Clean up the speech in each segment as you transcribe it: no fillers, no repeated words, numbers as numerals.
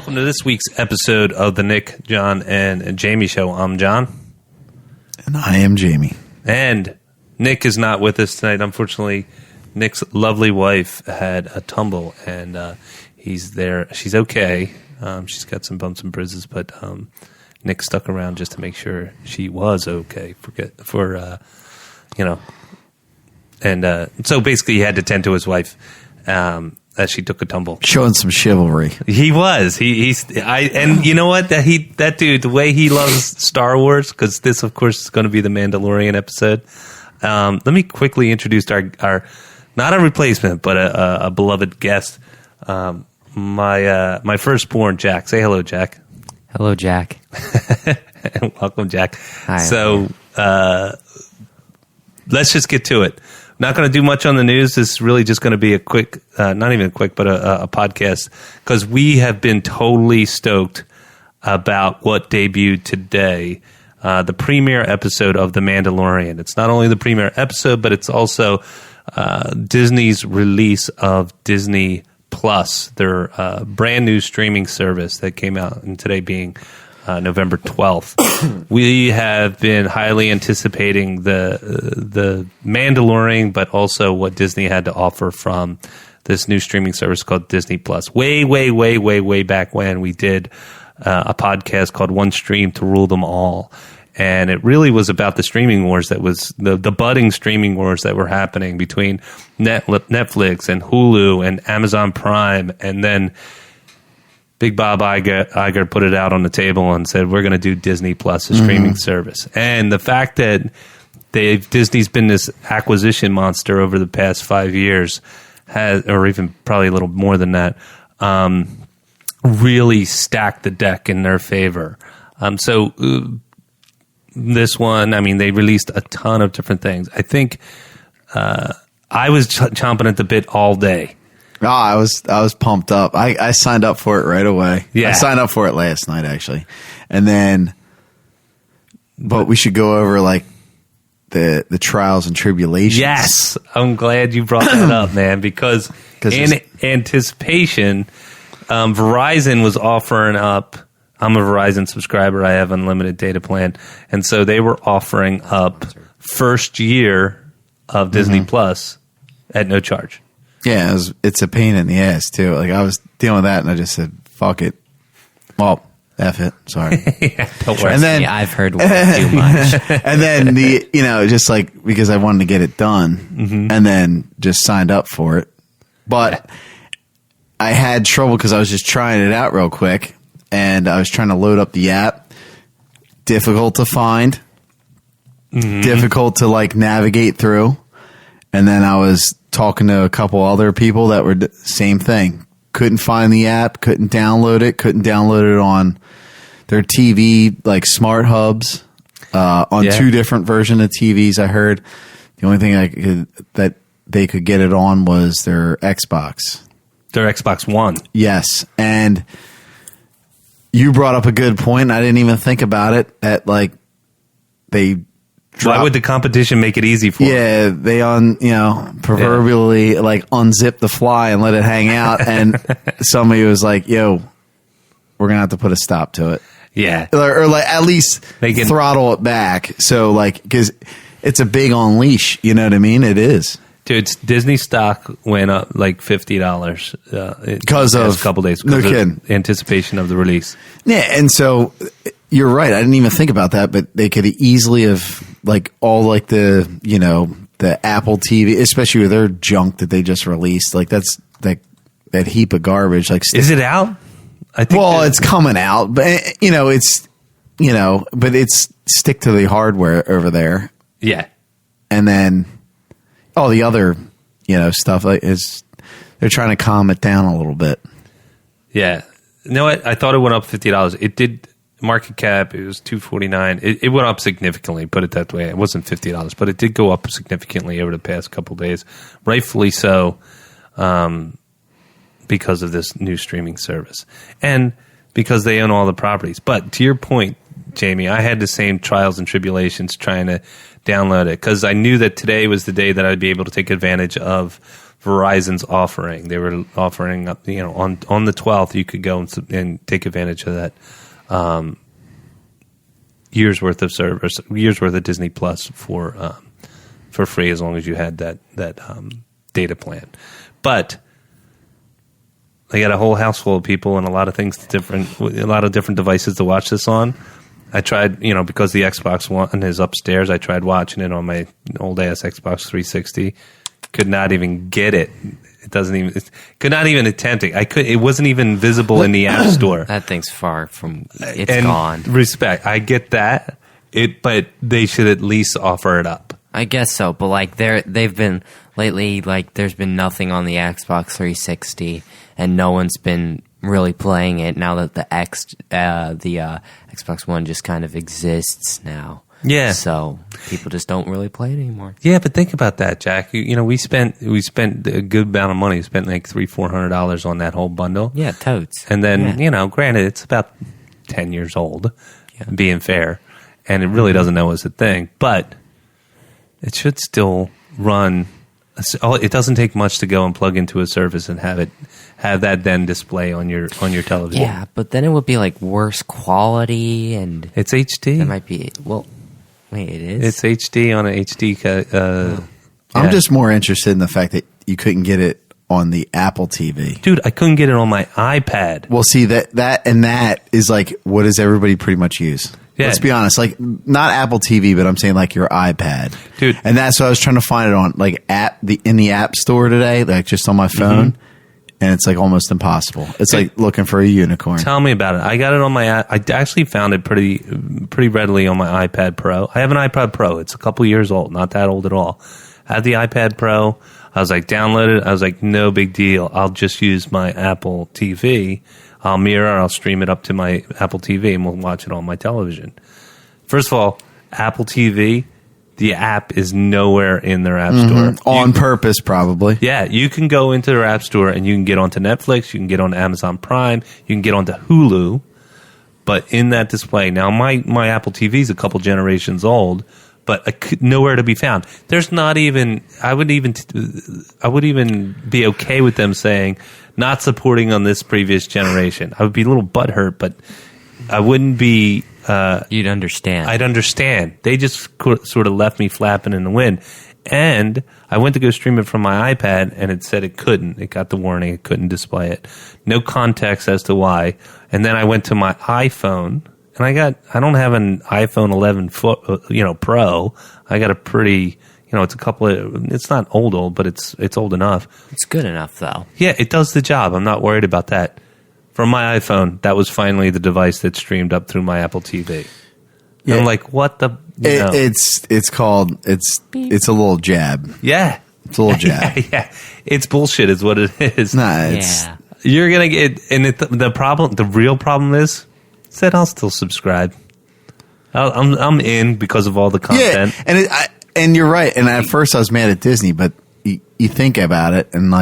welcome to this week's episode of the Nick, John, and Jamie Show. I'm John. And I am Jamie. And Nick is not with us tonight. Unfortunately, Nick's lovely wife had a tumble, and he's there. She's okay. She's got some bumps and bruises, but Nick stuck around just to make sure she was okay. And so basically he had to tend to his wife as she took a tumble. Showing some chivalry. He was. And you know what? That dude, the way he loves Star Wars, because this, of course, is going to be the Mandalorian episode. Let me quickly introduce our not a replacement, but a beloved guest. My firstborn, Jack. Say hello, Jack. Hello, Jack. Welcome, Jack. Hi. So let's just get to it. Not going to do much on the news. This is really just going to be a quick, not even a quick, but a podcast, because we have been totally stoked about what debuted today, the premiere episode of The Mandalorian. It's not only the premiere episode, but it's also Disney's release of Disney Plus, their brand new streaming service that came out, and today being November 12th. We have been highly anticipating the Mandalorian, but also what Disney had to offer from this new streaming service called Disney Plus. Way back when we did a podcast called One Stream to Rule Them All. And it really was about the streaming wars that was the budding streaming wars that were happening between Netflix and Hulu and Amazon Prime. And then Big Bob Iger put it out on the table and said, we're going to do Disney Plus, a streaming service. And the fact that Disney's been this acquisition monster over the past 5 years, or even probably a little more than that, really stacked the deck in their favor. This one, I mean, they released a ton of different things. I think I was chomping at the bit all day. Oh, I was pumped up. I signed up for it right away. Yeah. I signed up for it last night, actually. And then, but we should go over like the trials and tribulations. Yes. I'm glad you brought that up, man, because in anticipation, Verizon was offering up. I'm a Verizon subscriber. I have unlimited data plan. And so they were offering up first year of Disney Plus at no charge. Yeah, it's a pain in the ass, too. Like, I was dealing with that, and I just said, fuck it. Well, F it. Sorry. Yeah, don't worry. And then, I've heard way too much. And then, just like, because I wanted to get it done, and then just signed up for it. But I had trouble because I was just trying it out real quick, and I was trying to load up the app. Difficult to find. Difficult to, like, navigate through. And then I was talking to a couple other people that were same thing. Couldn't find the app, couldn't download it on their TV, like smart hubs, on two different versions of TVs. I heard the only thing that they could get it on was their Xbox. Their Xbox One. Yes. And you brought up a good point. I didn't even think about it. That like why would the competition make it easy for them? Yeah, they proverbially like unzip the fly and let it hang out, and somebody was like, "Yo, we're gonna have to put a stop to it." Yeah, or like at least throttle it back. So like, because it's a big on leash, you know what I mean? It is. Dude, Disney stock went up like $50 because of a couple days. No kidding. Anticipation of the release. Yeah, and so you're right. I didn't even think about that, but they could easily have like all like the Apple TV, especially with their junk that they just released. Like that's that heap of garbage. Like, is it out? I think. Well, it's coming out, but but it's stick to the hardware over there. Yeah, and then all the other stuff like they're trying to calm it down a little bit. Yeah, no, I thought it went up $50. It did. Market cap, it was $249. It went up significantly, put it that way. It wasn't $50, but it did go up significantly over the past couple of days. Rightfully so, because of this new streaming service. And because they own all the properties. But to your point, Jamie, I had the same trials and tribulations trying to download it, because I knew that today was the day that I'd be able to take advantage of Verizon's offering. They were offering, on the 12th, you could go and take advantage of that year's worth of service, year's worth of Disney Plus for free as long as you had that data plan. But they got a whole house full of people and a lot of different devices to watch this on. I tried, because the Xbox One is upstairs, I tried watching it on my old ass Xbox 360. Could not even get it. Could not even attempt it. It wasn't even visible in the App Store. That thing's far from, it's and gone. Respect. I get that. But they should at least offer it up. I guess so, but they've been lately, there's been nothing on the Xbox 360 and no one's been really playing it now that the Xbox One just kind of exists now. Yeah. So people just don't really play it anymore. Yeah, but think about that, Jack. We spent a good amount of money. We spent like $300-$400 on that whole bundle. Yeah, totes. And then granted, it's about 10 years old. Yeah. Being fair, and it really doesn't know it's a thing, but it should still run. It doesn't take much to go and plug into a service and have that then display on your television. Yeah, but then it would be worse quality, and it's HD. It might be wait, it is. It's HD on an HD. I'm just more interested in the fact that you couldn't get it on the Apple TV. Dude, I couldn't get it on my iPad. Well, see, that is what does everybody pretty much use? Yeah. Let's be honest, not Apple TV, but I'm saying your iPad. Dude. And that's what I was trying to find it on, in the App Store today, just on my phone. Mm-hmm. And it's almost impossible. It's looking for a unicorn. Tell me about it. I got it on my. I actually found it pretty readily on my iPad Pro. I have an iPad Pro. It's a couple years old, not that old at all. I had the iPad Pro. I was download it. I was no big deal. I'll just use my Apple TV. I'll stream it up to my Apple TV, and we'll watch it on my television. First of all, Apple TV. The app is nowhere in their app store. On purpose, probably. Yeah, you can go into their app store and you can get onto Netflix, you can get onto Amazon Prime, you can get onto Hulu, but in that display. Now, my Apple TV is a couple generations old, but nowhere to be found. There's not even. I would even be okay with them saying not supporting on this previous generation. I would be a little butthurt, but I wouldn't be. You'd understand. I'd understand. They just sort of left me flapping in the wind. And I went to go stream it from my iPad, and it said it couldn't. It got the warning. It couldn't display it. No context as to why. And then I went to my iPhone, and I don't have an iPhone 11 Pro. I got a pretty, it's not old, but it's old enough. It's good enough, though. Yeah, it does the job. I'm not worried about that. From my iPhone, that was finally the device that streamed up through my Apple TV. Yeah. I'm what the? It's a little jab. Yeah, it's a little jab. Yeah, it's bullshit, is what it is. Nah, you're gonna get, and the real problem is that I'll still subscribe. I'm in because of all the content. Yeah, and you're right. And at first, I was mad at Disney, but you think about it, and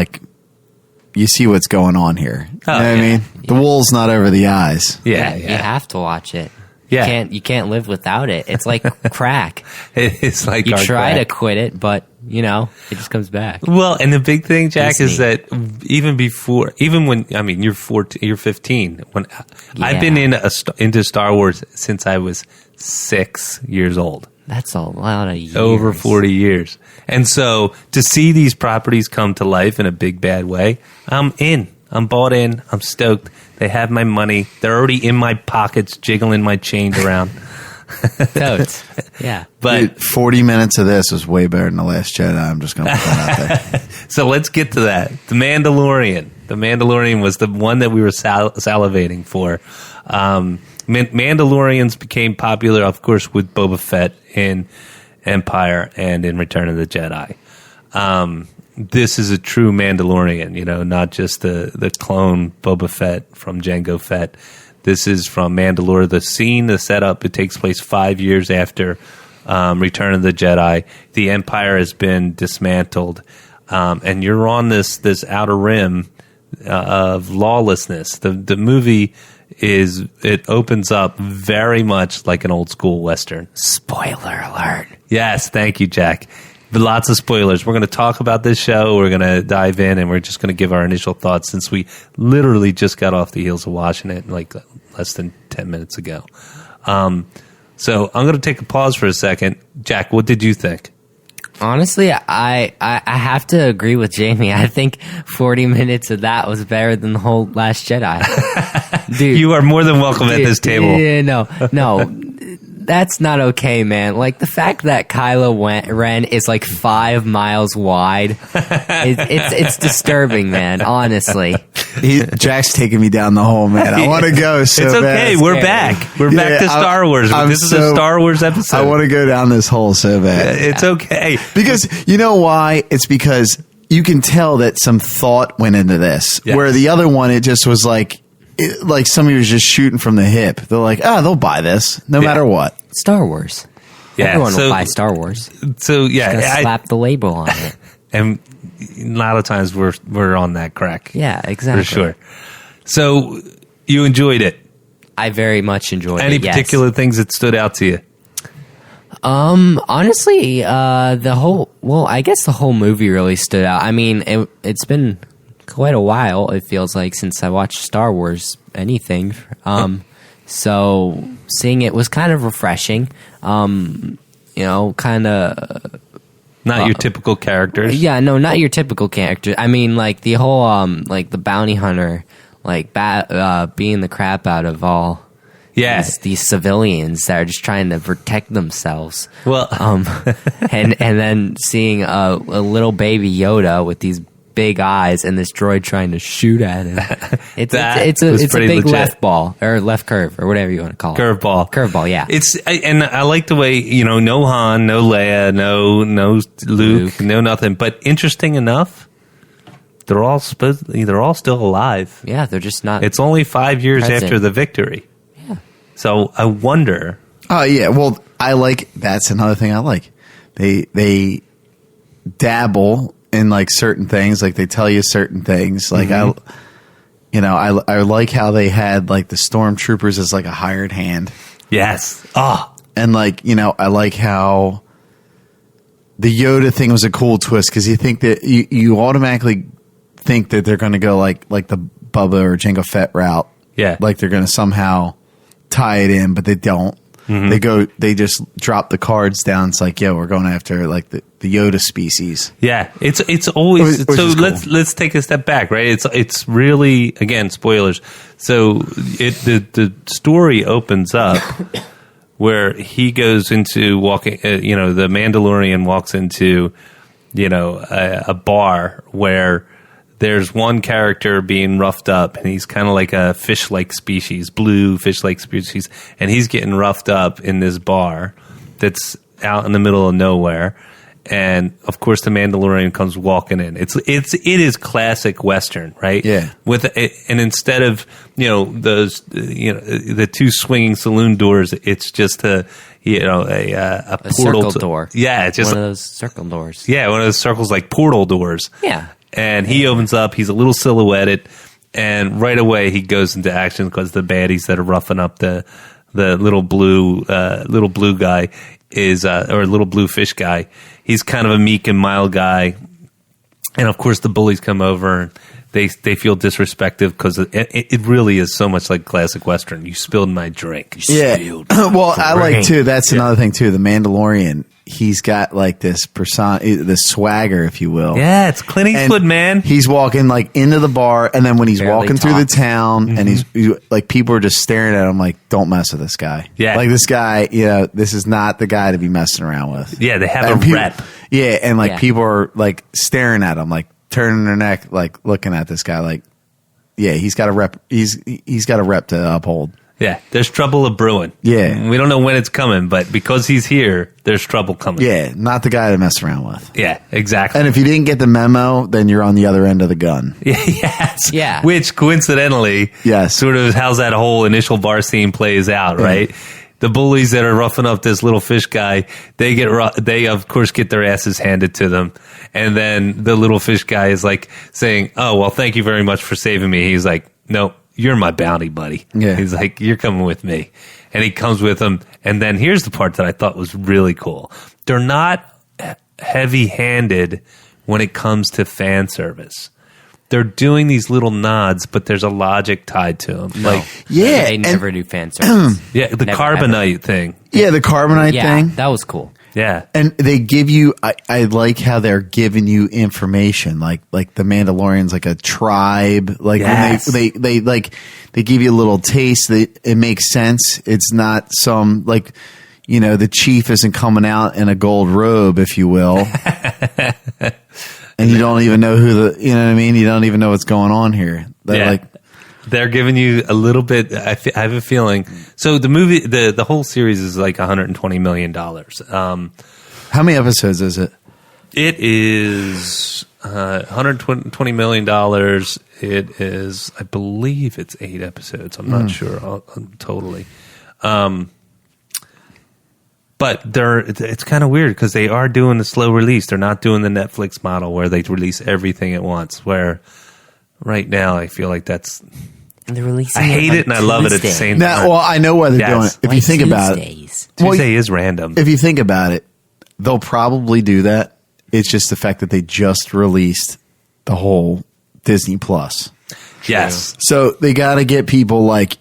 you see what's going on here. You know what I mean? The wool's not over the eyes. Yeah, you have to watch it. Yeah. You can't live without it. It's like crack. It's like you try to quit it, but it just comes back. Well, and the big thing, Jack, is that even when you're 14, you're 15. When I've been into Star Wars since I was 6 years old. That's a lot of years. Over 40 years. And so to see these properties come to life in a big bad way, I'm in. I'm bought in. I'm stoked. They have my money. They're already in my pockets, jiggling my change around. Totes. Yeah. But dude, 40 minutes of this was way better than The Last Jedi. I'm just going to put that out there. So let's get to that. The Mandalorian. The Mandalorian was the one that we were salivating for. Mandalorians became popular, of course, with Boba Fett in Empire and in Return of the Jedi. This is a true Mandalorian, not just the clone Boba Fett from Jango Fett. This is from Mandalore. The scene, the setup, it takes place 5 years after Return of the Jedi. The Empire has been dismantled, and you're on this outer rim of lawlessness. The movie it opens up very much like an old school Western. Spoiler alert. Yes, thank you, Jack. But lots of spoilers. We're going to talk about this show. We're going to dive in, and we're just going to give our initial thoughts since we literally just got off the heels of watching it like less than 10 minutes ago. So I'm going to take a pause for a second. Jack, what did you think? Honestly, I have to agree with Jamie. I think 40 minutes of that was better than the whole Last Jedi. Dude, You are more than welcome at this table. Yeah, no. That's not okay, man. Like, the fact that Kylo Ren is like 5 miles wide, it's disturbing, man, honestly. Jack's taking me down the hole, man. I want to go so It's okay. bad. We're back. We're back to Star Wars. This is a Star Wars episode. I want to go down this hole so bad. It's okay. Because you know why? It's because you can tell that some thought went into this. Yes. Where the other one, it just was like somebody was just shooting from the hip. They're like, they'll buy this no matter what. Star Wars. Yeah, Everyone will buy Star Wars. So, yeah. Just slap the label on it. And a lot of times we're on that crack. Yeah, exactly. For sure. So, you enjoyed it. I very much enjoyed Any it, yes. particular things that stood out to you? Honestly, I guess the whole movie really stood out. I mean, it's been quite a while, it feels like, since I watched Star Wars anything. So seeing it was kind of refreshing. Kind of Not your typical characters. Yeah, no, not your typical character. I mean, like the whole like the bounty hunter, like being the crap out of all. Yeah. These civilians that are just trying to protect themselves. Well, and then seeing a little baby Yoda with these big eyes and this droid trying to shoot at him. It's a big legit. left ball or left curve or whatever you want to call it. Curveball, yeah. And I like the way, no Han, no Leia, no Luke, no nothing. But interesting enough, they're all still alive. Yeah, they're just not. It's only 5 years present. after the victory. Yeah. So I wonder. Oh yeah, well, that's another thing I like. They dabble in like certain things, like they tell you certain things. Like I like how they had like the stormtroopers as like a hired hand. Yes. And like, I like how the Yoda thing was a cool twist because you think that you automatically think that they're going to go like the Bubba or Jango Fett route. Yeah. Like they're going to somehow tie it in, but they don't. Mm-hmm. They just drop the cards down. It's like, we're going after like the Yoda species. Yeah, it's always Which so. is cool. Let's take a step back, right? It's really, again, spoilers. So the story opens up where he goes into walking. The Mandalorian walks into a bar where there's one character being roughed up, and he's kind of like a fish-like species, blue fish-like species, and he's getting roughed up in this bar that's out in the middle of nowhere. And of course, the Mandalorian comes walking in. It is classic Western, right? Yeah. And instead of those the two swinging saloon doors, it's just a portal circle door. Yeah, it's just one of those circle doors. Yeah, one of those circles like portal doors. Yeah. And he opens up. He's a little silhouetted, and right away he goes into action because the baddies that are roughing up the little blue guy is or little blue fish guy. He's kind of a meek and mild guy, and of course the bullies come over. And they feel disrespected because it really is so much like classic Western. You spilled my drink. Well, I like too. That's another thing too. The Mandalorian. He's got like this persona, this swagger, if you will. Yeah, it's Clint Eastwood, man. He's walking like into the bar, and then when he's Barely walking through the talks. town, and he's like, people are just staring at him like, "Don't mess with this guy." Yeah, like this guy, this is not the guy to be messing around with. Yeah, they have And a rep. Yeah, and like Yeah. people are like staring at him, like turning their neck, like looking at this guy, like, he's got a rep. He's got a rep to uphold. Yeah, there's trouble a brewing. Yeah. We don't know when it's coming, but because he's here, there's trouble coming. Yeah, not the guy to mess around with. Yeah, exactly. And if you didn't get the memo, then you're on the other end of the gun. Yes. Yeah. Which coincidentally, Yes. sort of how's that whole initial bar scene plays out, right? The bullies that are roughing up this little fish guy, they of course get their asses handed to them. And then the little fish guy is like saying, "Oh, well, thank you very much for saving me." He's like, "No, you're my bounty buddy." Yeah. He's like, "You're coming with me." And he comes with him. And then here's the part that I thought was really cool. They're not heavy-handed when it comes to fan service. They're doing these little nods, but there's a logic tied to them. No. They never do fan service. Yeah, the Never, carbonite ever. thing. Yeah, the carbonite thing. That was cool. Yeah. And they give you, I like how they're giving you information, like the Mandalorian's like a tribe, like Yes. when they give you a little taste that it makes sense. It's not some like, the chief isn't coming out in a gold robe, if you will. And you don't even know who you know what I mean? You don't even know what's going on here. They're giving you a little bit. I have a feeling. So the movie, the whole series is like $120 million. How many episodes is it? It is $120 million. It is, I believe it's 8 episodes. I'm not sure totally. But it's kind of weird because they are doing the slow release. They're not doing the Netflix model where they release everything at once. Where right now I feel like that's. And they're releasing. I hate it and I love it at the same time. Well, I know why they're doing it. If you think about it, Tuesday is random. if you think about it, they'll probably do that. It's just the fact that they just released the whole Disney Plus. Yes. So they got to get people like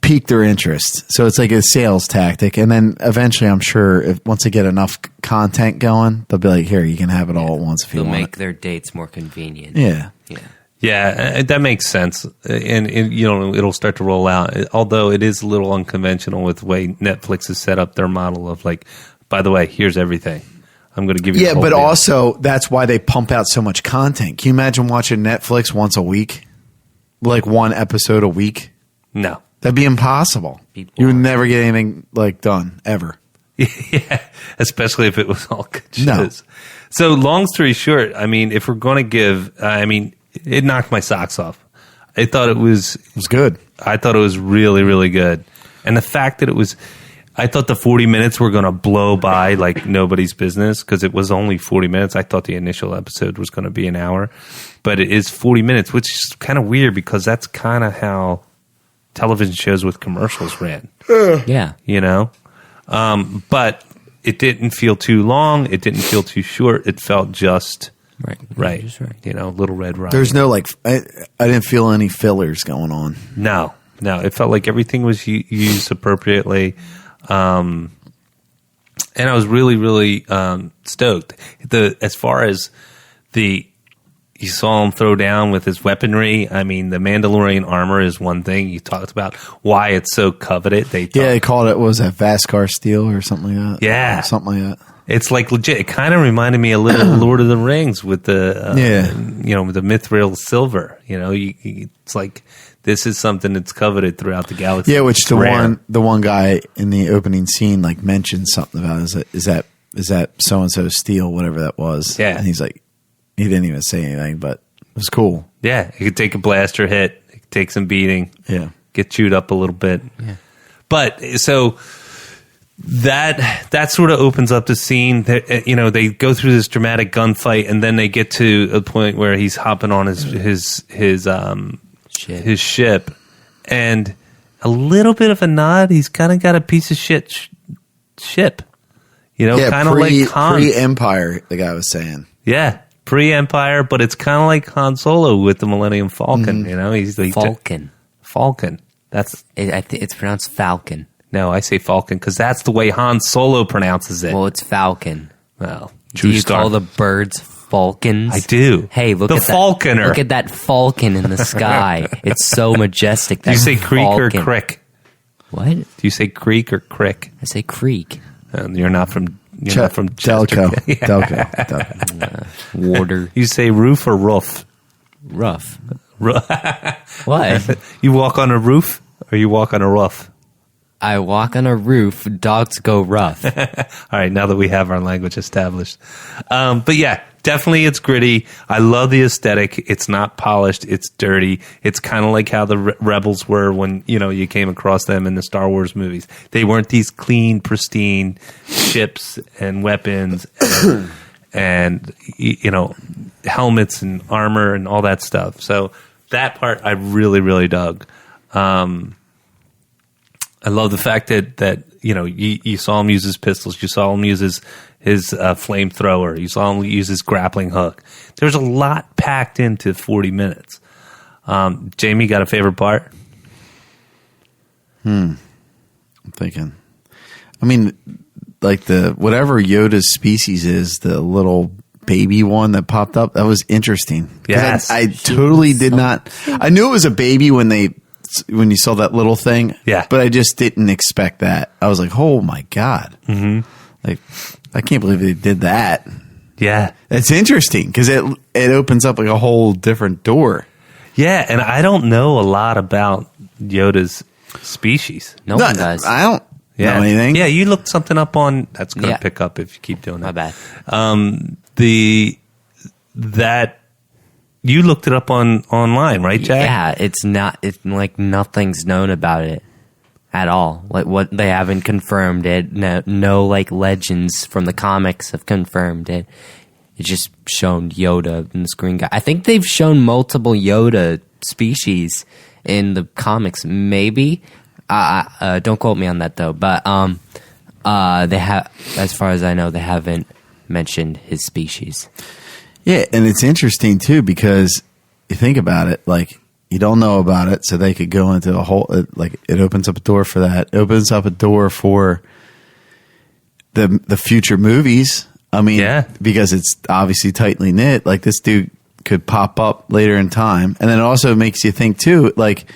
pique their interest. So it's like a sales tactic. And then eventually, I'm sure once they get enough content going, they'll be like, here, you can have it all at once if you They'll want. make their dates more convenient. Yeah. Yeah, that makes sense. And it'll start to roll out. Although it is a little unconventional with the way Netflix has set up their model of like, by the way, here's everything. I'm going to give you the whole but deal. also that's why they pump out so much content. Can you imagine watching Netflix once a week? Like one episode a week? No. That'd be impossible. You would never get anything like done ever. Yeah, especially if it was all good shows. No. So long story short, I mean, if we're going to give, it knocked my socks off. I thought it was good. I thought it was really, really good. And the fact that I thought the 40 minutes were going to blow by like nobody's business because it was only 40 minutes. I thought the initial episode was going to be an hour, but it is 40 minutes, which is kind of weird because that's kind of how television shows with commercials ran. Yeah. But it didn't feel too long. It didn't feel too short. It felt just right. Just right. Little Red Riding. There's no I didn't feel any fillers going on. No. It felt like everything was used appropriately. And I was really, really stoked. As far as you saw him throw down with his weaponry. I mean, the Mandalorian armor is one thing. You talked about why it's so coveted. They called it, what was that, Vascar steel or something like that? Yeah. Something like that. It's like legit. It kind of reminded me a little of Lord of the Rings with the, with the mithril silver. It's like this is something that's coveted throughout the galaxy. Yeah, which the one guy in the opening scene mentioned something about is that so and so steel, whatever that was. Yeah, and he's like, he didn't even say anything, but it was cool. Yeah, he could take a blaster hit, he could take some beating. Yeah, get chewed up a little bit. Yeah, but so. That sort of opens up the scene. They go through this dramatic gunfight, and then they get to a point where he's hopping on his ship, and a little bit of a nod. He's kind of got a piece of shit ship, kind of like pre-Empire. The guy was saying, yeah, pre-Empire, but it's kind of like Han Solo with the Millennium Falcon. He's Falcon. Falcon. That's it's pronounced Falcon. No, I say Falcon because that's the way Han Solo pronounces it. Well, it's Falcon. Well, do you call the birds falcons? I do. Hey, look the at falconer. That. Look at that falcon in the sky. It's so majestic. Do you say creek or crick? What? Do you say creek or crick? I say creek. You're not from Delco. Delco. Water. You say roof or roof? Rough. What? You walk on a roof or you walk on a roof? I walk on a roof, dogs go rough. All right, now that we have our language established. But yeah, definitely it's gritty. I love the aesthetic. It's not polished. It's dirty. It's kind of like how the Rebels were when, you came across them in the Star Wars movies. They weren't these clean, pristine ships and weapons and helmets and armor and all that stuff. So that part I really, really dug. I love the fact that you saw him use his pistols, you saw him use his flamethrower. You saw him use his grappling hook. There's a lot packed into 40 minutes. Jamie, got a favorite part? I'm thinking. I mean, like whatever Yoda's species is, the little baby one that popped up, that was interesting. Yes. I totally did not. I knew it was a baby when you saw that little thing. Yeah. But I just didn't expect that. I was like, oh my God. Mm-hmm. Like, I can't believe they did that. Yeah. It's interesting because it opens up like a whole different door. Yeah, and I don't know a lot about Yoda's species. No one does. I don't know anything. Yeah, you looked something up on. That's going to Yeah. pick up if you keep doing that. My bad. That you looked it up online, right, Jack? Yeah, it's like nothing's known about it at all. Like what they haven't confirmed it. No like legends from the comics have confirmed it. It's just shown Yoda in the screen guy. I think they've shown multiple Yoda species in the comics. Maybe. Don't quote me on that though. But they have, as far as I know, they haven't mentioned his species. Yeah, and it's interesting too because you think about it, like you don't know about it, so they could go into a whole like it opens up a door for that. It opens up a door for the future movies. I mean, because it's obviously tightly knit. Like this dude could pop up later in time, and then it also makes you think too, like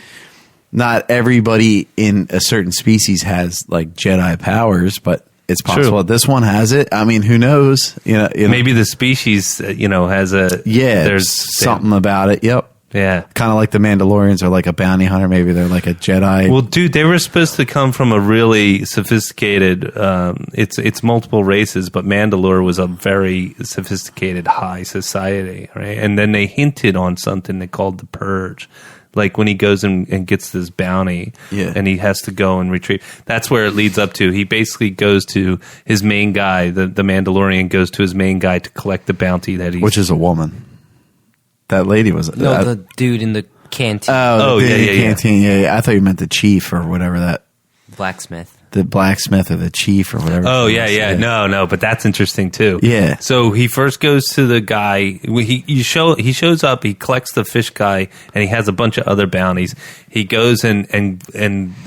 not everybody in a certain species has like Jedi powers, but it's possible that this one has it. I mean, who knows? You know, Maybe the species, has a there's something about it. Yep. Yeah. Kind of like the Mandalorians are like a bounty hunter. Maybe they're like a Jedi. Well, dude, they were supposed to come from a really sophisticated, it's multiple races, but Mandalore was a very sophisticated high society, right? And then they hinted on something they called the Purge. Like when he goes and gets this bounty and he has to go and retrieve. That's where it leads up to. He basically goes to his main guy, the Mandalorian goes to his main guy to collect the bounty that he's... Which is a woman. That lady was... No, the dude in the canteen. Oh, yeah. Canteen. Yeah. I thought you meant the chief or whatever that... Blacksmith. The blacksmith or the chief or whatever. Oh, yeah. No, but that's interesting too. Yeah. So he first goes to the guy. He shows up. He collects the fish guy, and he has a bunch of other bounties. He goes and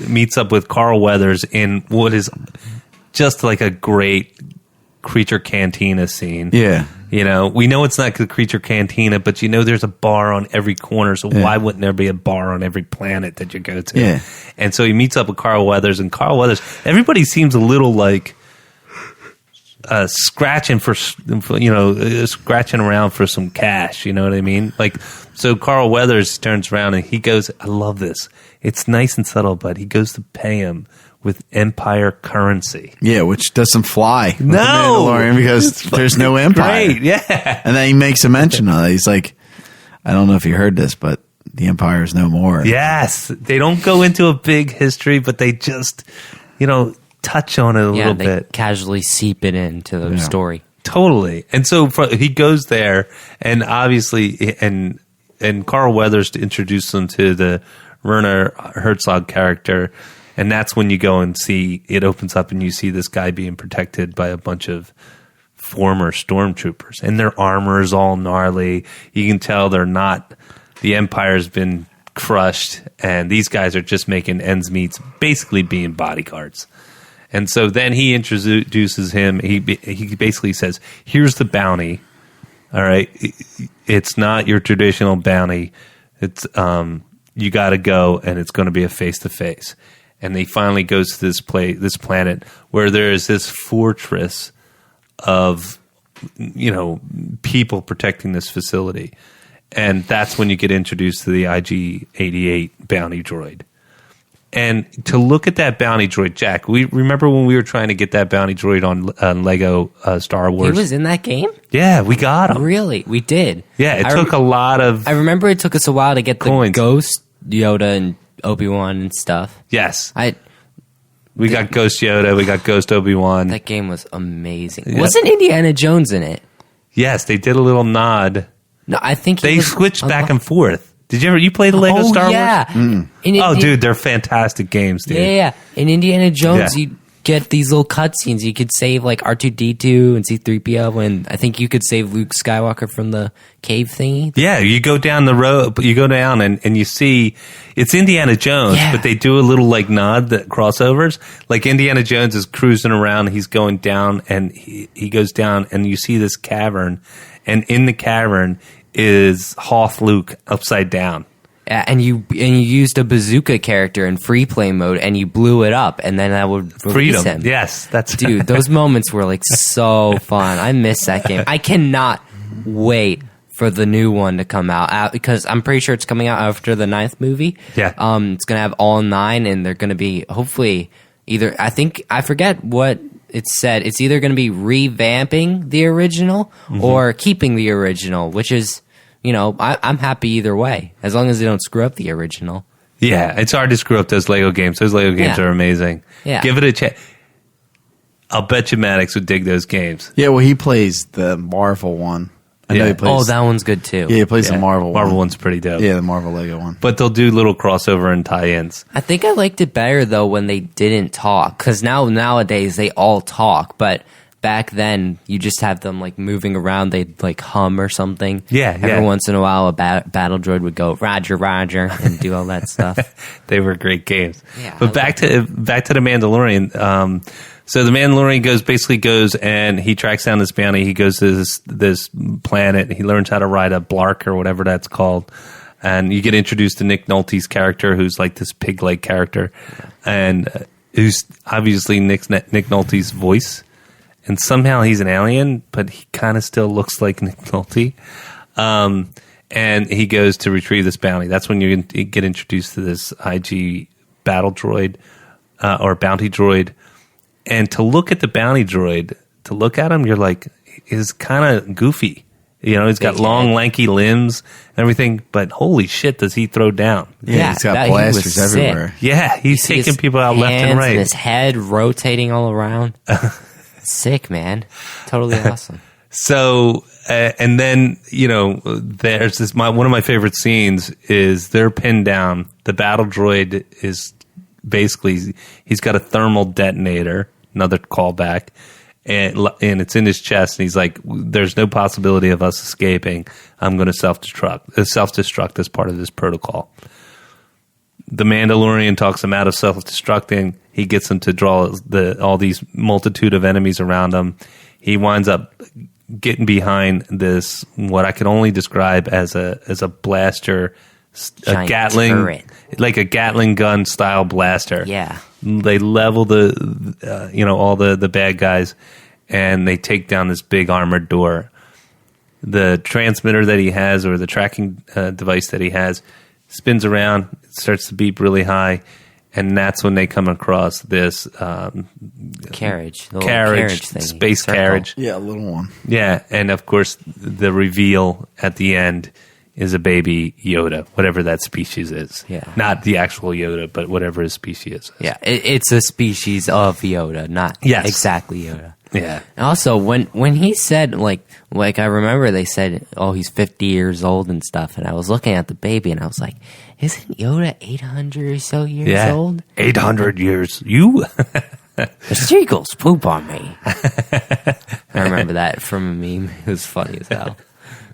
meets up with Carl Weathers in what is just like a great Creature Cantina scene. Yeah. We know it's not the Creature Cantina, but there's a bar on every corner, so why wouldn't there be a bar on every planet that you go to? Yeah. And so he meets up with Carl Weathers, and Carl Weathers, everybody seems a little like scratching around for some cash, you know what I mean? Like, so Carl Weathers turns around and he goes, I love this. It's nice and subtle, but he goes to pay him with Empire currency. Yeah, which doesn't fly. With No! the Mandalorian because there's no Empire. Great, yeah. And then he makes a mention of it. He's like, I don't know if you heard this, but the Empire is no more. Yes. They don't go into a big history, but they just, touch on it a little they bit. casually seep it into the story. Totally. And so he goes there, and obviously, and Carl Weathers to introduce him to the Werner Herzog character. And that's when you go and see, it opens up and you see this guy being protected by a bunch of former stormtroopers. And their armor is all gnarly. You can tell the Empire's been crushed, and these guys are just making ends meet, basically being bodyguards. And so then he introduces him. He basically says, here's the bounty. All right. It's not your traditional bounty. It's, you got to go, and it's going to be a face-to-face. And he finally goes to this planet where there is this fortress of, people protecting this facility. And that's when you get introduced to the IG-88 bounty droid. And to look at that bounty droid, Jack, we remember when we were trying to get that bounty droid on Lego Star Wars? He was in that game? Yeah, we got him. Really? We did? Yeah, it took a lot of... I remember it took us a while to get coins. The Ghost, Yoda, and Obi-Wan and stuff. Yes. We got Ghost Yoda, we got Ghost Obi-Wan. That game was amazing. Yeah. Wasn't Indiana Jones in it? Yes, they did a little nod. No, I think they switched back and forth. Did you play the Lego Star Wars? Mm. Dude, they're fantastic games, dude. Yeah. In Indiana Jones, get these little cutscenes. You could save like R2D2 and C-3PO, and I think you could save Luke Skywalker from the cave thingy. Yeah, you go down the road, you go down and you see it's Indiana Jones, but they do a little like nod that crossovers. Like Indiana Jones is cruising around, he's going down, and he goes down, and you see this cavern, and in the cavern is Hoth Luke upside down. And you used a bazooka character in free play mode, and you blew it up, and then that would release him. Yes, that's dude. Those moments were like so fun. I miss that game. I cannot wait for the new one to come out because I'm pretty sure it's coming out after the 9th movie. Yeah, it's gonna have all 9, and they're gonna be hopefully either. I forget what it said. It's either gonna be revamping the original or keeping the original, which is. You know, I'm happy either way, as long as they don't screw up the original. Yeah, it's hard to screw up those Lego games. Those Lego games are amazing. Yeah. Give it a chance. I'll bet you Maddox would dig those games. Yeah, well, he plays the Marvel one. I know he plays. Oh, that one's good too. Yeah, he plays the Marvel one. Marvel one's pretty dope. Yeah, the Marvel Lego one. But they'll do little crossover and tie-ins. I think I liked it better, though, when they didn't talk. Because nowadays, they all talk, but... Back then, you just have them like moving around. They'd like hum or something. Yeah. Every once in a while, a battle droid would go Roger, Roger, and do all that stuff. They were great games. Yeah, but back to the Mandalorian. So the Mandalorian goes and he tracks down this bounty. He goes to this planet. He learns how to ride a Blark or whatever that's called. And you get introduced to Nick Nolte's character, who's like this pig-like character, and who's obviously Nick Nolte's voice. And somehow he's an alien, but he kind of still looks like Nick Nolte. And he goes to retrieve this bounty. That's when you get introduced to this IG battle droid or bounty droid. And to look at the bounty droid, to look at him, you're like, he's kind of goofy. You know, he's got long, lanky limbs and everything, but holy shit, does he throw down? Yeah, he's got blasters everywhere. Sick. Yeah, he's taking people out left and right. And his head rotating all around. Sick, man. Totally awesome. So, and then, you know, there's this, one of my favorite scenes is they're pinned down. The battle droid is basically, he's got a thermal detonator, another callback, and it's in his chest. And he's like, there's no possibility of us escaping. I'm going to self-destruct as part of this protocol. The Mandalorian talks him out of self-destructing. He gets him to draw all these multitude of enemies around him. He winds up getting behind this, what I can only describe as a blaster, giant a Gatling turret. Like a Gatling gun style blaster. Yeah. They level all the bad guys, and they take down this big armored door. The transmitter that he has, or the tracking device that he has, spins around, it starts to beep really high, and that's when they come across this carriage thing, space carriage. Yeah, a little one. Yeah, and of course, the reveal at the end is a baby Yoda, whatever that species is. Yeah. Not the actual Yoda, but whatever his species is. Yeah, it's a species of Yoda, not exactly Yoda. Yeah. And also, when he said, like I remember they said, oh, he's 50 years old and stuff, and I was looking at the baby, and I was like, isn't Yoda 800 or so years old? 800 years. You? The seagulls poop on me. I remember that from a meme. It was funny as hell.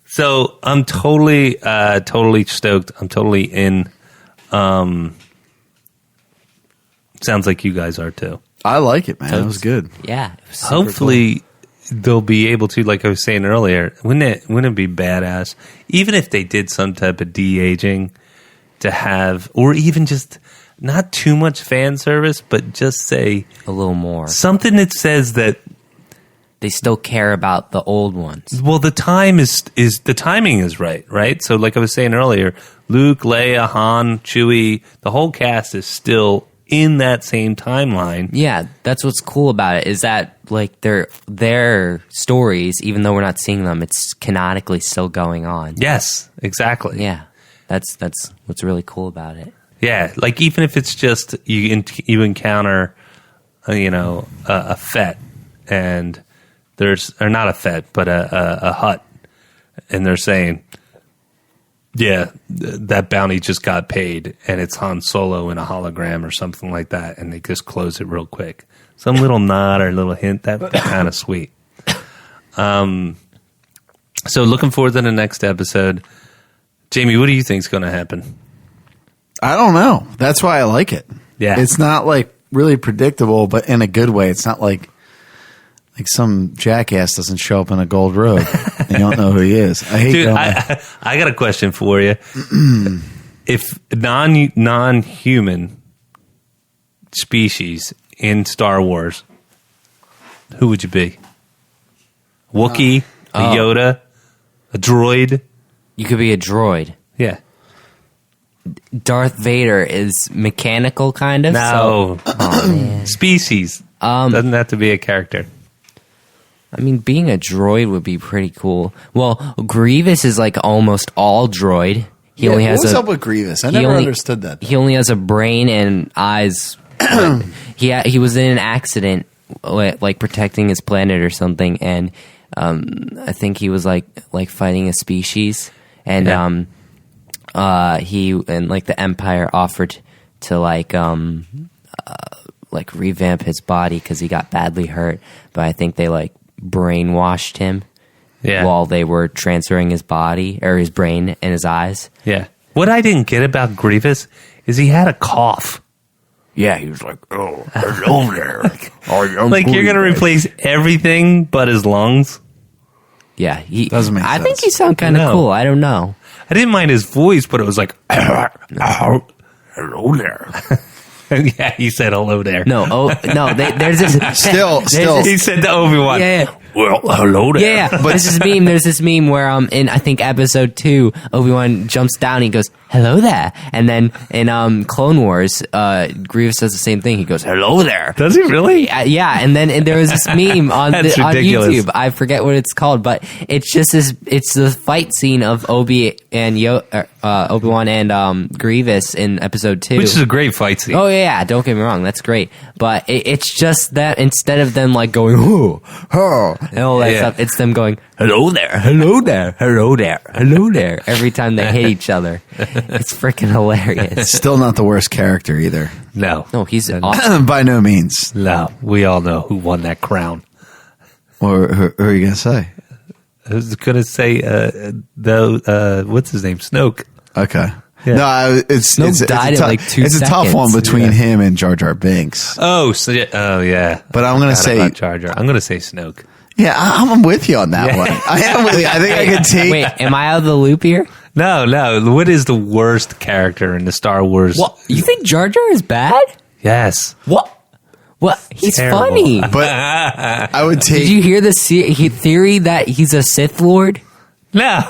So I'm totally stoked. I'm totally in. Sounds like you guys are too. I like it, man. It was good. Yeah. It was Hopefully they'll be able to, like I was saying earlier, wouldn't it be badass, even if they did some type of de-aging, to have, or even just not too much fan service, but just say a little more. Something that says that they still care about the old ones. Well, the timing is right? So like I was saying earlier, Luke, Leia, Han, Chewie, the whole cast is still in that same timeline. Yeah, that's what's cool about it, is that like their stories, even though we're not seeing them, it's canonically still going on. Yes, exactly. Yeah, that's what's really cool about it. Yeah, like even if it's just you encounter, a Fett, and there's, or not a Fett, but a Hutt, and they're saying, Yeah, that bounty just got paid, and it's Han Solo in a hologram or something like that, and they just close it real quick. Some little nod or little hint, that's kind of sweet. So looking forward to the next episode. Jamie, what do you think is going to happen? I don't know. That's why I like it. Yeah. It's not like really predictable, but in a good way. It's not like some jackass doesn't show up in a gold robe. You don't know who he is. I hate Dude, that. I got a question for you. If non-human species in Star Wars, who would you be? Wookiee, a Yoda, a droid? You could be a droid. Yeah. Darth Vader is mechanical, kind of. No. So, oh, man. Species. Doesn't have to be a character. I mean, being a droid would be pretty cool. Well, Grievous is like almost all droid. He only has what's up with Grievous? I never understood that. He only has a brain and eyes. He was in an accident, like protecting his planet or something, and I think he was like fighting a species, and he and like the Empire offered to like revamp his body because he got badly hurt, but I think they like brainwashed him while they were transferring his body or his brain and his eyes. Yeah. What I didn't get about Grievous is he had a cough. Yeah, he was like, "Oh, hello there." Like you're going to replace everything but his lungs? Yeah, he doesn't make sense. I think he sounds kind of cool. I don't know. I didn't mind his voice, but it was like, hello there. Yeah, he said hello there. No, there's this. Still. He said to Obi-Wan, Yeah. well, hello there. Yeah. But there's this meme where in I think episode 2, Obi-Wan jumps down and he goes, "Hello there." And then in Clone Wars, Grievous does the same thing. He goes, "Hello there." Does he really? Yeah, and there was this meme on That's on ridiculous. YouTube. I forget what it's called, but it's just it's the fight scene of Obi-Wan and Grievous in episode 2. Which is a great fight scene. Oh yeah, don't get me wrong, that's great. But it's just that instead of them like going and all that stuff, it's them going hello there, hello there, hello there, hello there every time they hit each other. It's freaking hilarious. Still not the worst character either. No. No, he's awesome. By no means. No. We all know who won that crown. Or who are you going to say? I was going to say, what's his name? Snoke. Okay. Yeah. No, Snoke died in like 2 It's a tough seconds. one between him and Jar Jar Binks. Oh, yeah. But I'm going to say Jar Jar. I'm going to say Snoke. Yeah, I'm with you on that one. I am with you. I think I can take. Wait, am I out of the loop here? No. What is the worst character in the Star Wars? What? You think Jar Jar is bad? Yes. What? He's Terrible. funny. But I would take. Did you hear the theory that he's a Sith Lord? No.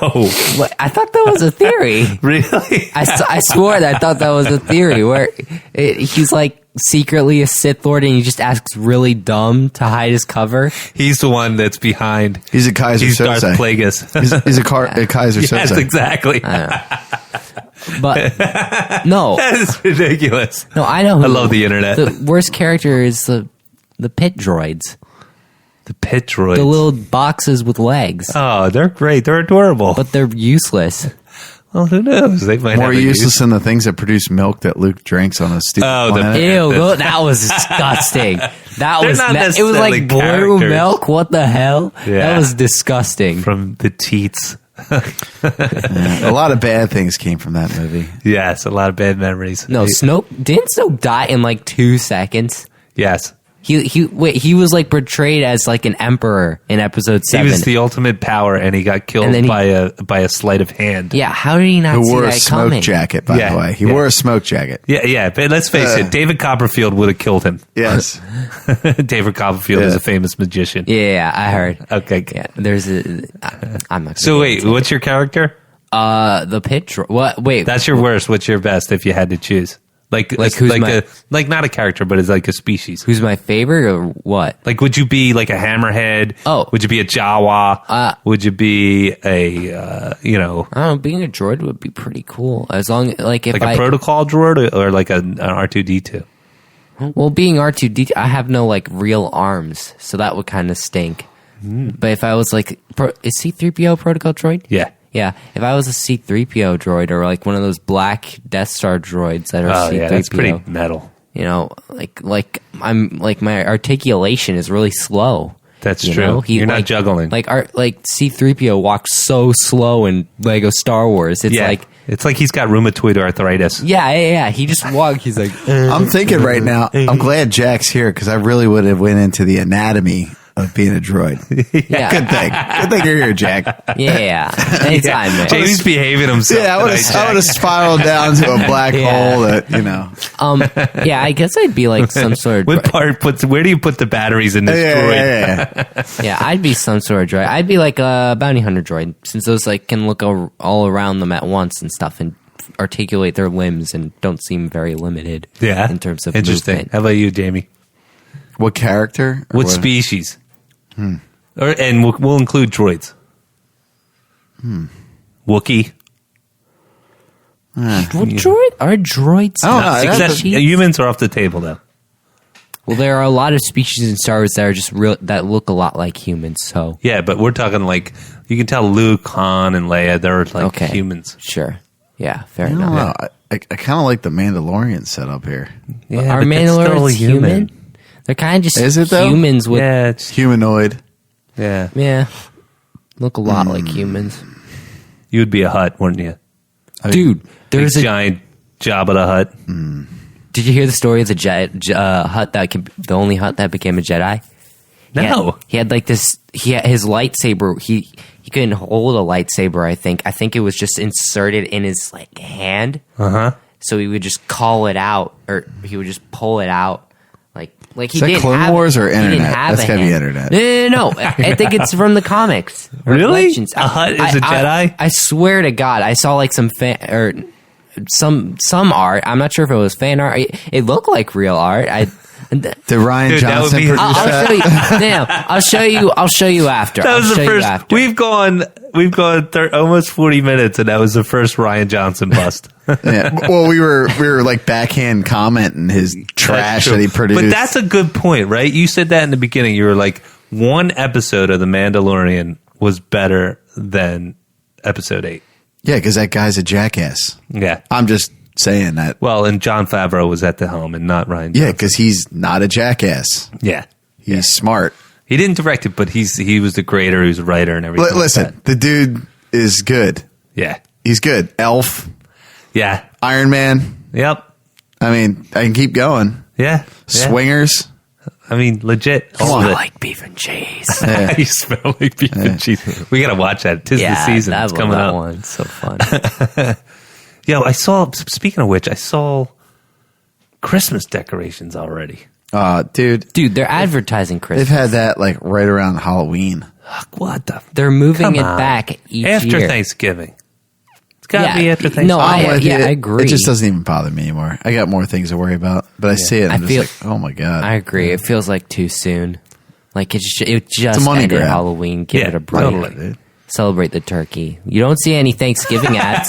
What? I thought that was a theory. Really? I swore that I thought that was a theory where he's like secretly a Sith Lord and he just asks really dumb to hide his cover. He's the one that's behind. He's a Kaiser He's Darth Sose. Plagueis. He's a Kaiser Sose. Yes, exactly. But no, That is ridiculous. no, I know. I love the internet. The worst character is the pit droids, The pit droids. the little boxes with legs, Oh, they're great. They're adorable. but they're useless. Well, who knows? They might More have a useless than the things that produce milk that Luke drinks on a stupid Oh, the planet. Ew, that was disgusting. That They're was not it was necessarily like blue characters. milk. What the hell? Yeah. That was disgusting. from the teats. A lot of bad things came from that movie. Yes, a lot of bad memories. No, didn't Snoke die in like 2 seconds? Yes. He was like portrayed as like an emperor in episode 7. He was the ultimate power, and he got killed And then by a sleight of hand. Yeah, how did he not Who see wore a that smoke coming? jacket, by the way. He wore a smoke jacket. Yeah, but let's face it, David Copperfield would have killed him. Yes. David Copperfield is a famous magician. Yeah, I heard. Okay. Yeah, there's a. I'm not. So wait, what's your character? The pitch. What? Wait, That's your worst. What's your best if you had to choose? Like who's like not a character, but it's like a species. who's my favorite or what? Like, would you be like a hammerhead? Oh. Would you be a Jawa? Would you be a I don't know. Being a droid would be pretty cool as long like if a protocol droid or like an R2D2? Well, being R2D2, I have no like real arms, so that would kind of stink. But if I was like, is C3PO protocol droid? Yeah. Yeah, if I was a C-3PO droid or like one of those black Death Star droids that are C-3PO, that's pretty metal. You know, my articulation is really slow. That's true. You're not juggling. Like C-3PO walks so slow in Lego Star Wars. It's like he's got rheumatoid arthritis. Yeah. He just walks. He's like. I'm thinking right now. I'm glad Jack's here because I really would have went into the anatomy of being a droid. Yeah. Good thing you're here, Jack. Yeah. Anytime, man. Jamie's behaving himself. Yeah, I would have spiraled down to a black hole that, you know. Yeah, I guess I'd be like some sort of where do you put the batteries in this droid? Yeah, I'd be some sort of droid. I'd be like a bounty hunter droid, since those like can look all around them at once and stuff and articulate their limbs and don't seem very limited in terms of interesting movement. How about you, Jamie? What character? What species? And we'll include droids. Wookiee. What droid? Are droids? Humans are off the table, though. Well, there are a lot of species in Star Wars that are just that look a lot like humans. So yeah, but we're talking like you can tell Luke, Han, and Leia. They're like humans. Sure. Yeah. Fair enough. I kind of like the Mandalorian setup here. Yeah, are Mandalorians human? They're kind of just humans with it's humanoid. Yeah. Yeah. Look a lot like humans. You would be a Hutt, wouldn't you? Dude, there's a giant Jabba the Hutt. Did you hear the story of the Hutt the only Hutt that became a Jedi? No. He had like this. He had his lightsaber. He couldn't hold a lightsaber. I think it was just inserted in his like hand. So he would just call it out, or he would just pull it out. Like he didn't Clone have Wars or internet? That's gotta be hand. internet. No. I think it's from the comics. Really? Legends. A Hutt is a Jedi? I swear to God, I saw like some some art. I'm not sure if it was fan art. It looked like real art. Did Ryan Johnson produce that? I'll show you after. That was the first. We've gone almost 40 minutes, and that was the first Ryan Johnson bust. Yeah. Well, we were like backhand commenting his trash that he produced. But that's a good point, right? You said that in the beginning. You were like, one episode of The Mandalorian was better than episode 8. Yeah, because that guy's a jackass. Yeah. I'm just saying that. Well, and Jon Favreau was at the helm and not Ryan Johnson. Yeah, because he's not a jackass. Yeah. He's smart. He didn't direct it, but he was the creator, he was a writer and everything. Listen, the dude is good. Yeah. He's good. Elf. Yeah. Iron Man. Yep. I mean, I can keep going. Yeah. Swingers. I mean, legit. You smell like beef and cheese. Yeah. You smell like beef and cheese. We got to watch that. 'Tis the season. It's coming up. One's so fun. Yo, speaking of which, I saw Christmas decorations already. Dude, they're advertising Christmas. They've had that like right around Halloween. What the? They're moving it back each after year. Thanksgiving. It's got to be after Thanksgiving. No, I agree. It just doesn't even bother me anymore. I got more things to worry about. But I see it and I'm just like, oh my God. I agree. It feels like too soon. Like it just money ended grab. Halloween. Give it a break. Totally. Celebrate the turkey. You don't see any Thanksgiving ads.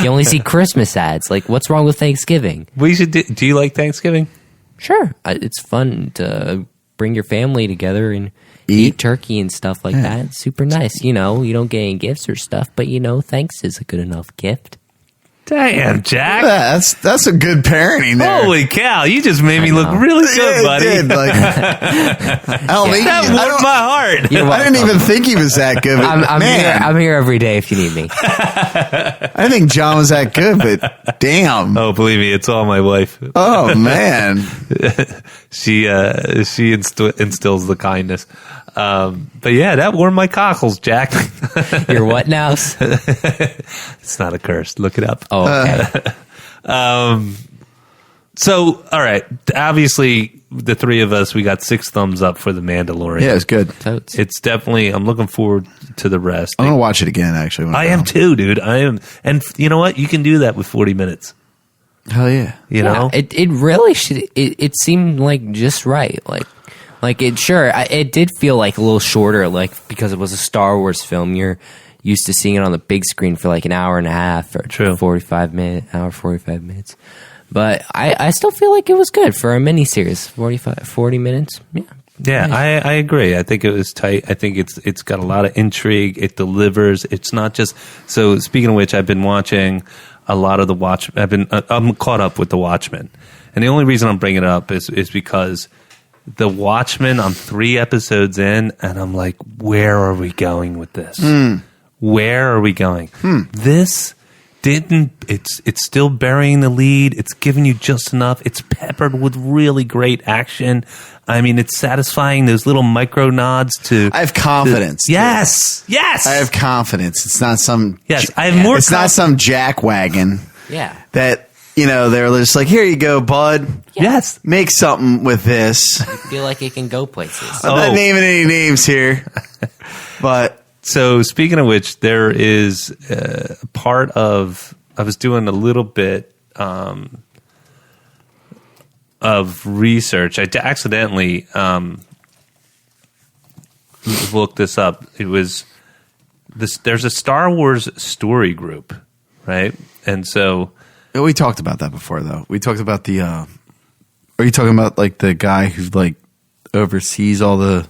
You only see Christmas ads. Like, what's wrong with Thanksgiving? We should. Do you like Thanksgiving? Sure. It's fun to bring your family together and eat turkey and stuff like that. It's super nice. You know, you don't get any gifts or stuff, but thanks is a good enough gift. Damn, Jack. Yeah, that's a good parenting there. Holy cow, you just made me look really good, buddy. Did, like, that warmed my heart. I didn't even think he was that good. I'm here every day if you need me. I didn't think John was that good, but damn. Oh, believe me, it's all my wife. Oh, man. She instills the kindness. But yeah, that warmed my cockles, Jack. Your what now? It's not a curse. Look it up. Oh, okay. So, all right. Obviously, the three of us, we got 6 thumbs up for The Mandalorian. Yeah, it's good. Totes. It's definitely, I'm looking forward to the rest. I'm going to watch it again, actually. I am too, dude. I am. And you know what? You can do that with 40 minutes. Hell yeah. You know? It really should. It seemed like just right. Like it did feel like a little shorter, like because it was a Star Wars film. You're used to seeing it on the big screen for like an hour and a half or 45 minutes. But I still feel like it was good for a miniseries. 40 minutes. Yeah, Yeah, I agree. I think it was tight. I think it's got a lot of intrigue. It delivers. It's not just. So speaking of which, I've been watching a lot of I'm caught up with The Watchmen, and the only reason I'm bringing it up is because The Watchmen. I'm 3 episodes in, and I'm like, where are we going with this? Where are we going? This didn't. It's still burying the lead. It's giving you just enough. It's peppered with really great action. I mean, it's satisfying those little micro nods to. I have confidence. Yes. I have confidence. It's not some. Yes, I have more. It's not some jackwagon. Yeah. That they're just like, here you go, bud. Yes. Make something with this. I feel like it can go places. I'm not naming any names here, but. So speaking of which, there is part of. I was doing a little bit of research. I accidentally looked this up. It was this. There's a Star Wars story group, right? And so We talked about that before, though. We talked about the. Are you talking about like the guy who like oversees all the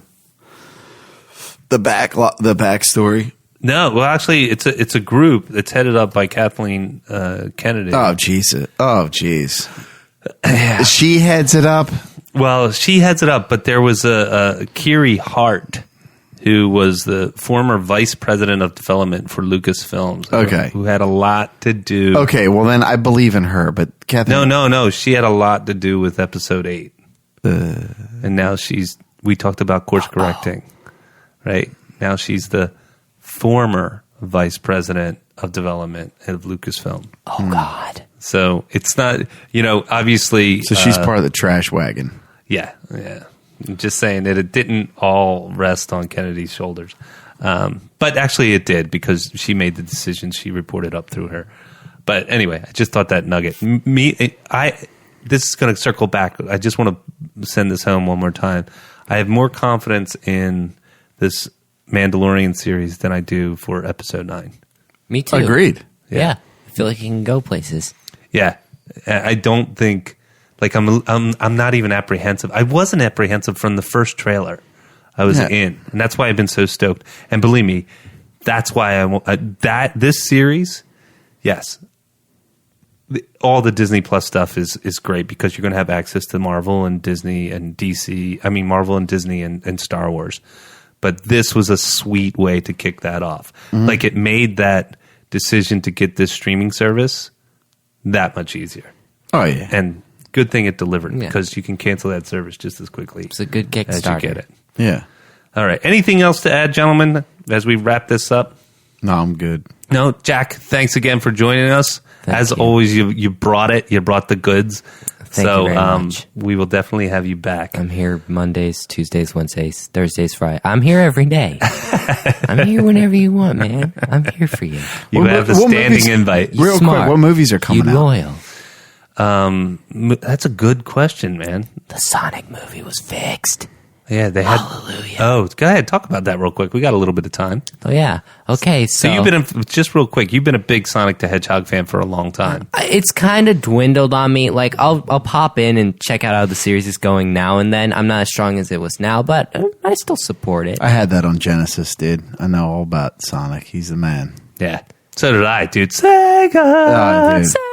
backstory? no, well, actually, it's a group that's headed up by Kathleen Kennedy. Oh, jeez. Oh, jeez. She heads it up. Well, she heads it up, but there was a Kiri Hart, who was the former vice president of development for Lucasfilms. Okay. Who had a lot to do. Okay, well then I believe in her, but Kathleen. No. She had a lot to do with episode 8. And now we talked about course correcting, right? Now she's the former vice president of development of Lucasfilm. Oh, God. So it's not, obviously. So she's part of the trash wagon. Yeah. I'm just saying that it didn't all rest on Kennedy's shoulders. But actually it did, because she made the decision. She reported up through her. But anyway, I just thought that nugget. This is going to circle back. I just want to send this home one more time. I have more confidence in this Mandalorian series than I do for episode 9. Me too. Agreed. Yeah. I feel like it can go places. Yeah. I don't think, like, I'm not even apprehensive. I wasn't apprehensive from the first trailer. I was in, and that's why I've been so stoked. And believe me, that's why I want this series. Yes, all the Disney Plus stuff is great, because you're going to have access to Marvel and Disney and DC. I mean, Marvel and Disney and Star Wars. But this was a sweet way to kick that off. Mm-hmm. Like, it made that decision to get this streaming service that much easier. Oh yeah, and good thing it delivered, because you can cancel that service just as quickly. It's a good Kickstarter. As you get it. Yeah. All right. Anything else to add, gentlemen, as we wrap this up? No, I'm good. No, Jack, thanks again for joining us. As always, you brought it. You brought the goods. Thank you very much. We will definitely have you back. I'm here Mondays, Tuesdays, Wednesdays, Thursdays, Fridays. I'm here every day. I'm here whenever you want, man. I'm here for you. You have the standing invite. Real quick, what movies are coming out? Loyal. That's a good question, man. The Sonic movie was fixed. Yeah, they had. Hallelujah. Oh, go ahead. Talk about that real quick. We got a little bit of time. Oh, yeah. Okay, so you've been just real quick. You've been a big Sonic the Hedgehog fan for a long time. It's kind of dwindled on me. Like, I'll pop in and check out how the series is going now and then. I'm not as strong as it was now, but I still support it. I had that on Genesis, dude. I know all about Sonic. He's the man. Yeah. So did I, dude. Sega. Oh, dude. Sega.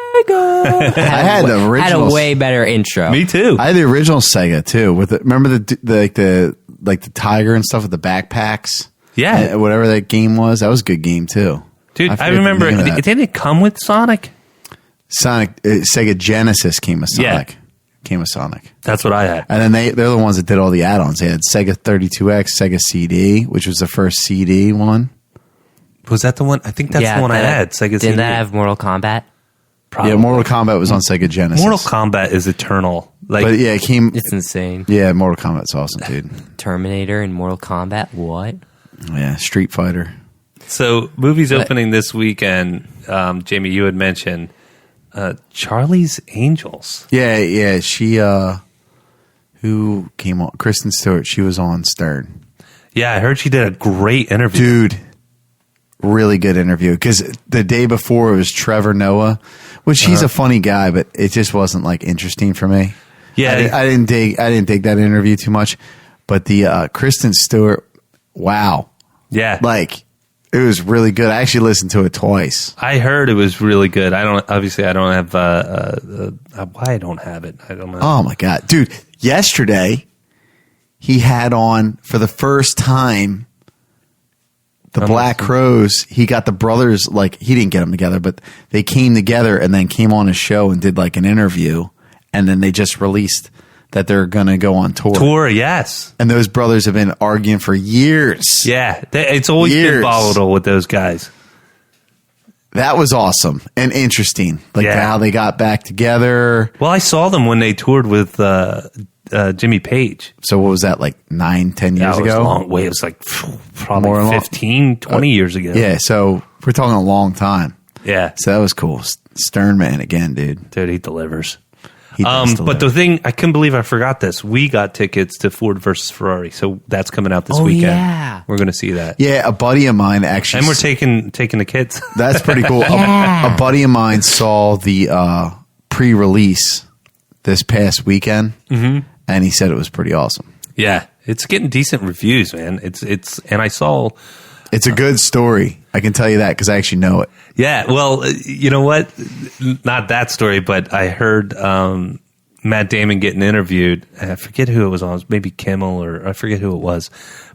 I had the original. Had a way better intro. Me too. I had the original Sega too. Remember the tiger and stuff with the backpacks. Yeah, whatever that game was. That was a good game too, dude. I remember. Didn't it come with Sonic? Sega Genesis came with Sonic. Yeah. Came with Sonic. That's what I had. And then they're the ones that did all the add-ons. They had Sega 32X, Sega CD, which was the first CD one. Was that the one? I think that's the one I had. Sega didn't CD. That have Mortal Kombat? Probably. Yeah, Mortal Kombat was on Sega Genesis. Mortal Kombat is eternal. Like, but yeah, It's insane. Yeah, Mortal Kombat's awesome, dude. Terminator and Mortal Kombat. What? Yeah, Street Fighter. So, movies opening this weekend. Jamie, you had mentioned Charlie's Angels. Yeah. She who came on? Kristen Stewart. She was on Stern. Yeah, I heard she did a great interview, dude. Really good interview, because the day before it was Trevor Noah, which he's a funny guy, but it just wasn't like interesting for me. Yeah, I didn't dig that interview too much. But the Kristen Stewart, wow. Yeah. Like, it was really good. I actually listened to it twice. I heard it was really good. I don't have, why I don't have it. I don't know. Oh my God. Dude, yesterday he had on for the first time the Black Crowes. He got the brothers, like, he didn't get them together, but they came together and then came on his show and did like an interview. And then they just released that they're going to go on tour. Yes. And those brothers have been arguing for years. Yeah. It's always been volatile with those guys. That was awesome and interesting. Like how they got back together. Well, I saw them when they toured with Jimmy Page. So what was that, like 9-10 years ago? It was a long way. It was like probably 15, 20 years ago. Yeah, so we're talking a long time. Yeah. So that was cool. Stern man again, dude. Dude, he delivers. He does deliver. But the thing, I couldn't believe I forgot this. We got tickets to Ford versus Ferrari, so that's coming out this weekend. Yeah. We're going to see that. Yeah, a buddy of mine actually... And we're taking the kids. That's pretty cool. A buddy of mine saw the pre-release this past weekend, and he said it was pretty awesome. Yeah, it's getting decent reviews, man. And I saw... It's a good story. I can tell you that because I actually know it. Yeah, well, you know what? Not that story, but I heard Matt Damon getting interviewed. I forget who it was on. It was maybe Kimmel or I forget who it was.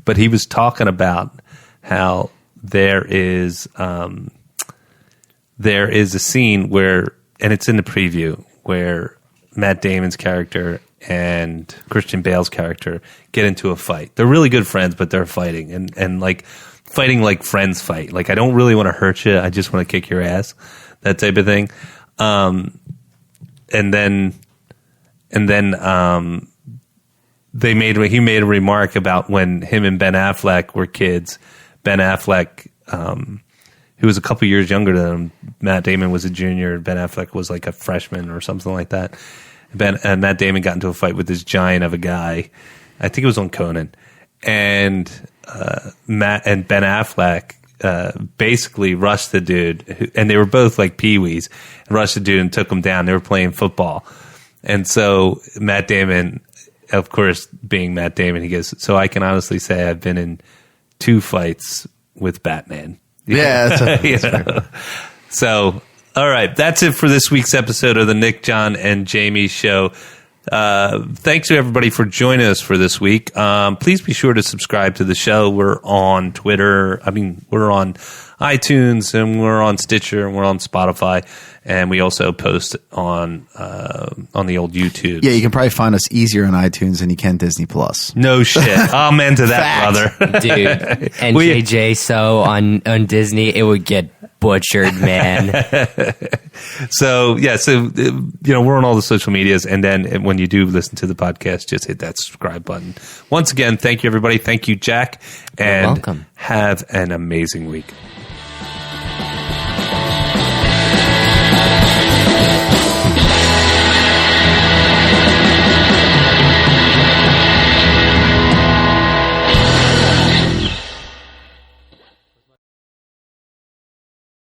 But he was talking about how there is a scene where, and it's in the preview, where Matt Damon's character and Christian Bale's character get into a fight. They're really good friends, but they're fighting. And like... fighting like friends fight. Like, I don't really want to hurt you. I just want to kick your ass. That type of thing. And then he made a remark about when him and Ben Affleck were kids. Ben Affleck, who was a couple years younger than him. Matt Damon was a junior. Ben Affleck was like a freshman or something like that. Matt Damon got into a fight with this giant of a guy. I think it was on Conan. And Matt and Ben Affleck basically rushed the dude, and they were both like peewees, and rushed the dude and took him down. They were playing football. And so Matt Damon, of course, being Matt Damon, he goes, so I can honestly say I've been in 2 fights with Batman. Yeah. That's fair. So, all right. That's it for this week's episode of the Nick, John, and Jamie Show. Thanks to everybody for joining us for this week. Please be sure to subscribe to the show. We're on Twitter. We're on iTunes, and we're on Stitcher, and we're on Spotify, and we also post on the old YouTube. Yeah, you can probably find us easier on iTunes than you can Disney Plus. No shit. I'm into that, brother. Dude. And JJ, so on Disney, it would get butchered, man. So we're on all the social medias, and then when you do listen to the podcast, just hit that subscribe button. Once again, thank you, everybody. Thank you, Jack, and You're welcome. Have an amazing week.